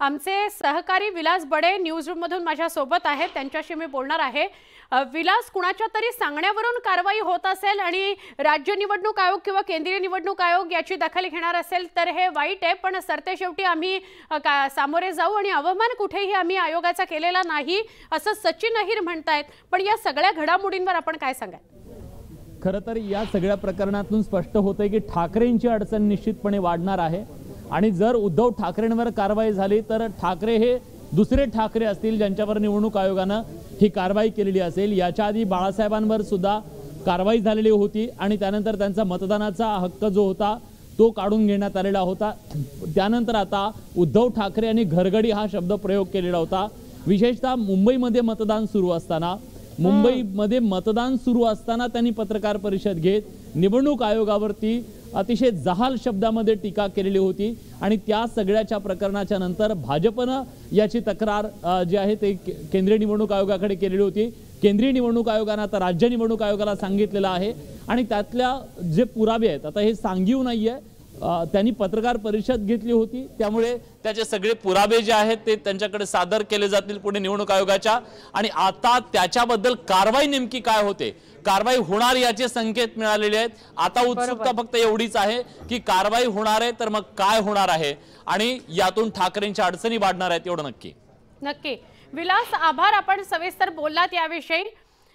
आमचे सहकारी विलास बडे news room मधून माझ्या सोबत आहेत, त्यांच्याशी मी बोलणार आहे। विलास, कुणाच्या तरी सांगण्यावरून कारवाई होत असेल आणि राज्य निवडणूक आयोग किंवा केंद्रीय निवडणूक आयोग याची दखल घेणार असेल तर हे वाईट आहे, पण सरतेशेवटी आम्ही सामोरे जाऊ आणि अवमान कुठेही आम्ही आयोगाचा केलेला नाही असं सचिन अहिर म्हणतायत। पण या सगळ्या घडामोडींवर आपण काय सांगाल? खरं तर या सगळ्या प्रकरणातून स्पष्ट होतंय की ठाकरेंची अडचण निश्चितपणे वाढणार आहे आणि जर उद्धव ठाकरेंवर कारवाई झाली तर ठाकरे हे दुसरे ठाकरे असतील ज्यांच्यावर निवडणूक आयोगानं ही कारवाई केलेली असेल। याच्या आधी बाळासाहेबांवर सुद्धा कारवाई झालेली होती आणि त्यानंतर त्यांचा मतदानाचा हक्क जो होता तो काढून घेण्यात आलेला होता। त्यानंतर आता उद्धव ठाकरे यांनी घरगडी हा शब्द प्रयोग केलेला होता। विशेषतः मुंबईमध्ये मतदान सुरू असताना त्यांनी पत्रकार परिषद घेत निवडणूक आयोगावरती अतिशय जहाल शब्दामध्ये टीका केलेली होती आणि त्या सगळ्याच्या प्रकरणाच्या नंतर भाजपनं याची तक्रार जी आहे ते केंद्रीय निवडणूक आयोगाकडे केलेली होती। केंद्रीय निवडणूक आयोगाने आता राज्य निवडणूक आयोगाला सांगितलेलं आहे आणि त्यातल्या जे पुरावे आहेत, आता हे सांगीव नाहीये, त्यांनी पत्रकार परिषद घेतली होती त्यामुळे त्याचे सगळे पुरावे जे आहेत ते त्यांच्याकडे सादर केले जातील पुणे निवडणूक आयोगाच्या। आणि आता त्याच्याबद्दल कारवाई नेमकी काय होते, कारवाई होणार याचे संकेत मिळालेले आहेत। आता उत्सुकता फक्त एवढीच आहे की कारवाई होणार आहे तर मग काय होणार आहे आणि यातून ठाकरेंच्या अडचणी वाढणार आहेत एवढं नक्की। विलास, आभार, आपण सविस्तर बोललात याविषयी।